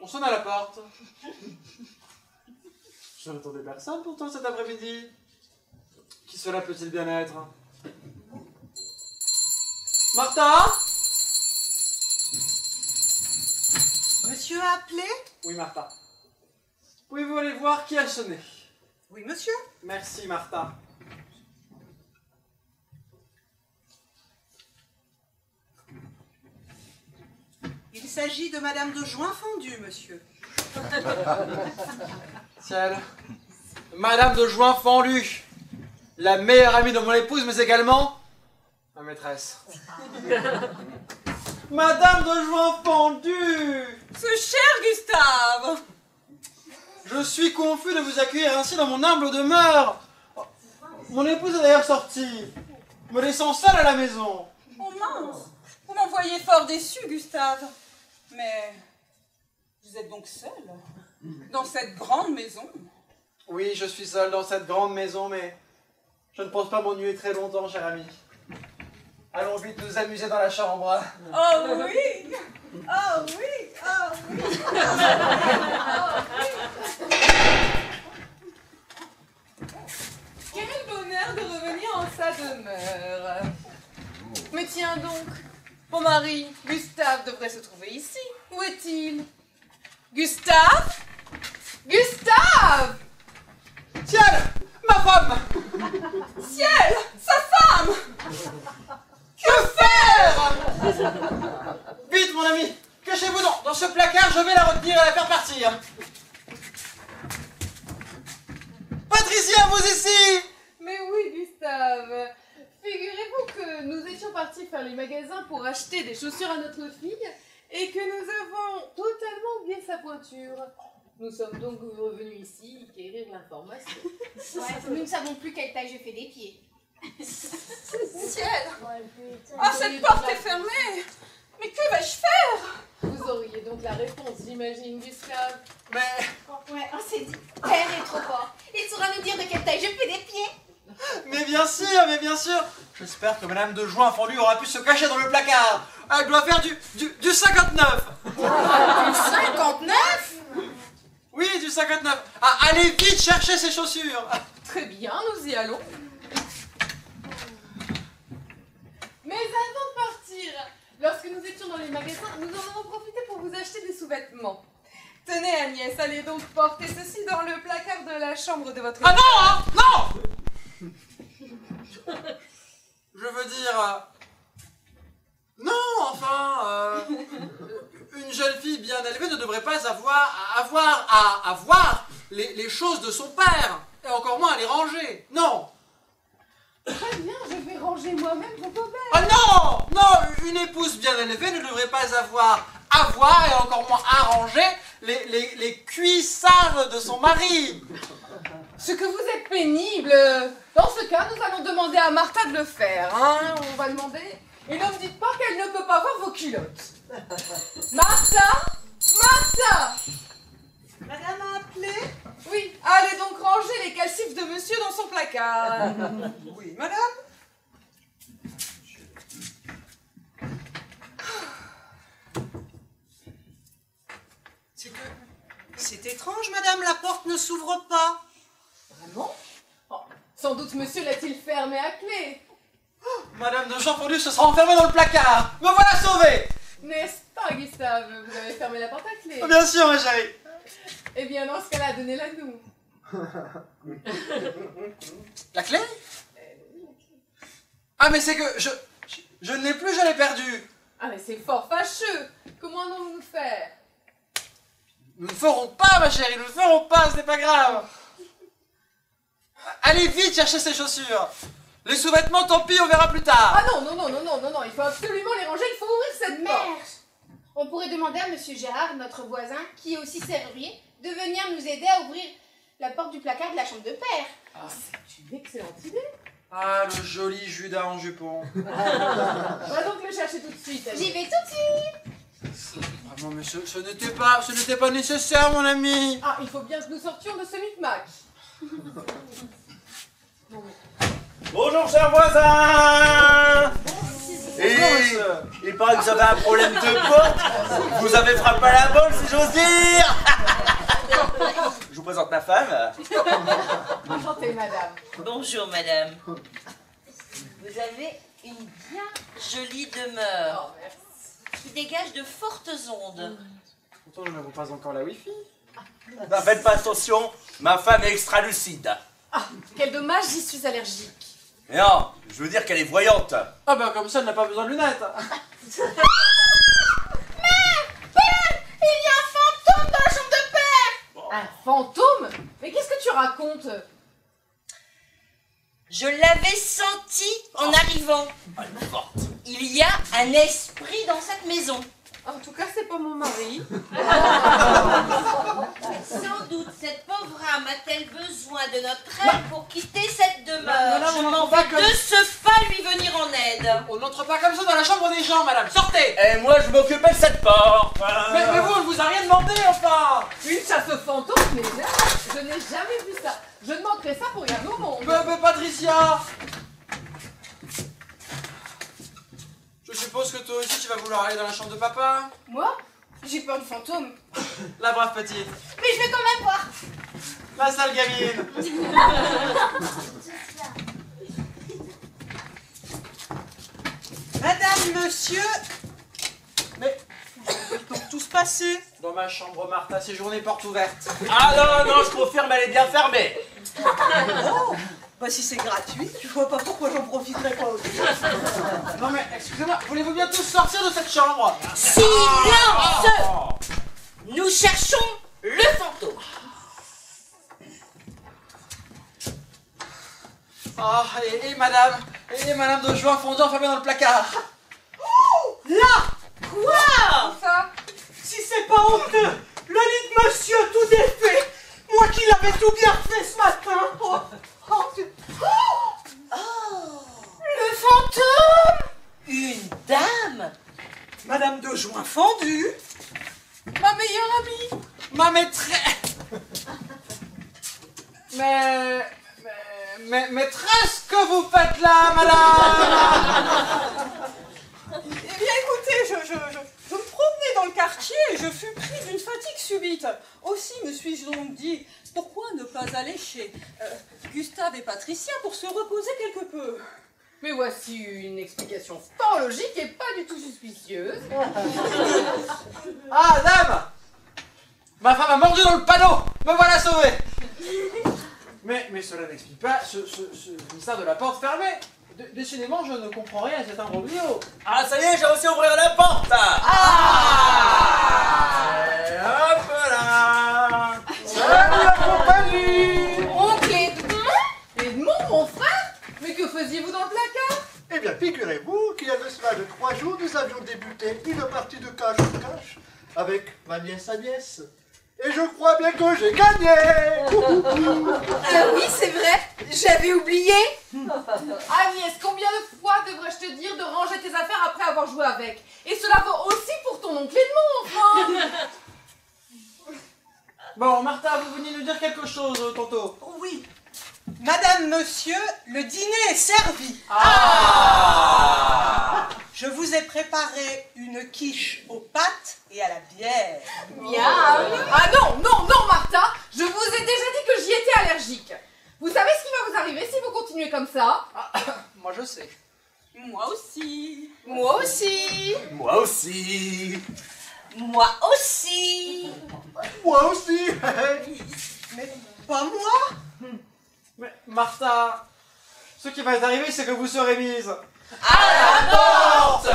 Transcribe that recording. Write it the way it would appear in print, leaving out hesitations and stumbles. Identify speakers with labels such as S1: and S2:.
S1: On sonne à la porte. Je n'attendais personne pourtant cet après-midi. Qui cela peut-il bien être? Martha?
S2: Monsieur a appelé?
S1: Oui, Martha. Pouvez-vous aller voir qui a sonné?
S2: Oui, monsieur.
S1: Merci, Martha.
S2: Il s'agit de Madame de Joinfondu, monsieur.
S1: Ciel. Madame de Joinfondu, la meilleure amie de mon épouse, mais également ma maîtresse. Madame de Joinfondu!
S2: Ce cher Gustave!
S1: Je suis confus de vous accueillir ainsi dans mon humble demeure. Mon épouse est d'ailleurs sortie, me laissant seule à la maison.
S2: Oh mince! Vous m'envoyez fort déçu, Gustave. Mais vous êtes donc seul dans cette grande maison?
S1: Oui, je suis seul dans cette grande maison, mais je ne pense pas m'ennuyer très longtemps, cher ami. Allons vite nous amuser dans la chambre.
S2: Oh oui! Oh oui! Oh oui! Quel bonheur de revenir en sa demeure! Mais tiens donc, mon mari, Gustave, devrait se trouver ici. Où est-il? Gustave? Gustave!
S1: Ciel! Ma femme!
S2: Ciel! Sa femme!
S1: Que faire? Vite, mon ami! Cachez-vous dans ce placard, je vais la retenir et la faire partir. Patricia, vous ici!
S3: Mais oui, Gustave. Figurez-vous que nous étions partis faire les magasins pour acheter des chaussures à notre fille et que nous avons totalement oublié sa pointure. Nous sommes donc revenus ici quérir l'information.
S4: Ouais, nous ne savons plus quelle taille je fais des pieds.
S2: Ciel! Ah, cette porte est fermée! Mais que vais-je faire?
S3: Vous auriez donc la réponse, j'imagine, Gustave.
S1: Mais...
S4: Ouais, on s'est dit, Père est trop fort. Il saura nous dire de quelle taille je fais des pieds.
S1: Mais bien sûr, mais bien sûr. J'espère que Madame de Joinfondu aura pu se cacher dans le placard. Elle doit faire du 59.
S4: Du 59?
S1: Oui, du 59. Ah, allez vite chercher ses chaussures.
S3: Très bien, nous y allons. Mais avant de partir, lorsque nous étions dans les magasins, nous en avons profité pour vous acheter des sous-vêtements. Tenez, Agnès, allez donc porter ceci dans le placard de la chambre de votre...
S1: Ah non, hein, non. Je veux dire... non, enfin... une jeune fille bien élevée ne devrait pas avoir à voir les choses de son père. Et encore moins à les ranger. Non.
S3: Très bien, je vais ranger moi-même vos poubelles.
S1: Ah non, non, une épouse bien élevée ne devrait pas avoir à voir et encore moins à ranger les cuissards de son mari.
S3: Ce que vous êtes pénible. Dans ce cas, nous allons demander à Martha de le faire. Hein, on va demander. Et ne me dites pas qu'elle ne peut pas voir vos culottes. Martha! Martha!
S2: Madame a appelé?
S3: Oui, allez donc ranger les calcifs de monsieur dans son placard.
S2: Oui, madame. C'est étrange, madame, la porte ne s'ouvre pas.
S3: Vraiment? Oh, sans doute monsieur l'a-t-il fermé à clé.
S1: Madame de Joinfondu se sera enfermée dans le placard. Me voilà sauvé.
S3: N'est-ce pas, Gustave? Vous avez fermé la porte à clé.
S1: Bien sûr, ma chérie.
S3: Eh bien, dans ce cas-là, donnez-la nous.
S1: La clé? Ah, mais c'est que je ne l'ai plus, je l'ai perdue.
S3: Ah, mais c'est fort fâcheux. Comment allons-nous faire?
S1: Nous ne ferons pas, ma chérie, nous ne ferons pas, ce n'est pas grave. Allez vite chercher ces chaussures. Les sous-vêtements, tant pis, on verra plus tard.
S3: Ah non, non, non, non, non, non, non, il faut absolument les ranger, il faut ouvrir cette porte.
S4: Mère, on pourrait demander à monsieur Gérard, notre voisin, qui est aussi serrurier, de venir nous aider à ouvrir la porte du placard de la chambre de père.
S3: Ah, c'est une excellente idée.
S1: Ah, le joli Judas en jupon.
S3: On va donc le chercher tout de suite. allez.
S4: J'y vais tout de suite.
S1: Vraiment, mais ce n'était pas nécessaire, mon ami.
S3: Ah, il faut bien que nous sortions de ce micmac.
S5: Bonjour, chers voisins. Et il paraît que vous avez un problème de porte. Vous avez frappé à la balle, si j'ose dire. Je vous présente ma femme.
S3: Enchantée, madame.
S6: Bonjour, madame. Vous avez une bien jolie demeure qui dégage de fortes ondes.
S1: Pourtant, je n'avoue pas encore la Wi-Fi.
S5: Ne faites pas attention, ma femme est extra lucide.
S3: Ah, quel dommage, j'y suis allergique.
S5: Mais non, je veux dire qu'elle est voyante.
S1: Ah ben comme ça, elle n'a pas besoin de lunettes.
S4: Il y a un fantôme dans la chambre de père!
S3: Un fantôme? Mais qu'est-ce que tu racontes?
S6: Je l'avais senti en arrivant. Il y a un esprit dans cette maison.
S3: En tout cas, c'est pas mon mari.
S6: Sans doute, cette pauvre âme a-t-elle besoin de notre aide pour quitter cette demeure?
S1: Madame,
S6: Je
S1: on
S6: m'en
S1: n'entend pas
S6: vais
S1: comme-
S6: de ce pas lui venir en aide.
S1: On n'entre pas comme ça dans la chambre des gens, madame. Sortez.
S5: Et moi, je m'occupais de cette porte.
S1: Mais vous, on ne vous a rien demandé, enfin.
S3: Une chasse aux fantômes? Mais là, je n'ai jamais vu ça. Je ne manquerai ça pour rien au monde.
S1: Patricia. Je suppose que toi aussi, tu vas vouloir aller dans la chambre de papa.
S4: Moi? J'ai peur du fantôme.
S1: La brave petite.
S4: Mais je vais quand même voir.
S1: La sale gamine.
S7: Madame, monsieur, mais où est donc tout se passer?
S1: Dans ma chambre, Martha, séjourné porte ouverte.
S5: Ah non, non, je confirme, elle est bien fermée.
S7: Oh, bah si c'est gratuit, je vois pas pourquoi j'en profiterais pas aussi.
S1: Non mais, excusez-moi, voulez-vous bien tous sortir de cette chambre?
S6: Silence! Nous cherchons le fantôme.
S1: Ah, et madame de Juin fondu enfermée dans le placard.
S7: Là,
S6: Quoi?
S3: Ça?
S7: si c'est pas honteux, le lit de monsieur tout défait, moi qui l'avais tout bien fait ce matin.
S6: Le fantôme? Une dame?
S7: Madame de Juin fendue.
S3: Ma meilleure amie.
S1: Ma maîtresse. Maîtresse, que vous faites là, madame?
S7: Eh bien écoutez, je me promenais dans le quartier et je fus pris d'une fatigue subite. Aussi me suis-je donc dit, pourquoi ne pas aller chez Gustave et Patricia pour se reposer quelque peu?
S3: Mais voici une explication fort logique et pas du tout suspicieuse.
S1: Ah, dame! Ma femme a mordu dans le panneau! Me voilà sauvé! Mais cela n'explique pas ce mystère de la porte fermée. Décidément, je ne comprends rien à cet imbroglio.
S5: Ah, ça y est, j'ai réussi à ouvrir la porte. Et hop là.
S1: Salut la compagnie!
S3: Oncle Edmond, mon frère? Mais que faisiez-vous dans le placard?
S8: Eh bien, figurez-vous qu'il y a de cela de 3 jours, nous avions débuté une partie de cache-cache avec ma nièce Agnès. Et je crois bien que j'ai gagné.
S4: Ah oui, c'est vrai, j'avais oublié.
S3: Agnès, combien de fois devrais-je te dire de ranger tes affaires après avoir joué avec? Et cela vaut aussi pour ton oncle Edmond, enfin.
S1: Bon, Martha, vous veniez nous dire quelque chose tantôt.
S7: Oui. Madame, monsieur, le dîner est servi. Je vous ai préparé une quiche aux pâtes et à la bière.
S3: Ah non, Martha, je vous ai déjà dit que j'y étais allergique. Vous savez ce qui va vous arriver si vous continuez comme ça?
S1: Moi, je sais.
S7: Moi aussi.
S4: Moi aussi.
S5: Moi aussi.
S6: Moi aussi.
S8: Moi aussi.
S7: Mais pas moi.
S1: Mais, Martha, ce qui va t'arriver, c'est que vous serez mise
S6: À la porte!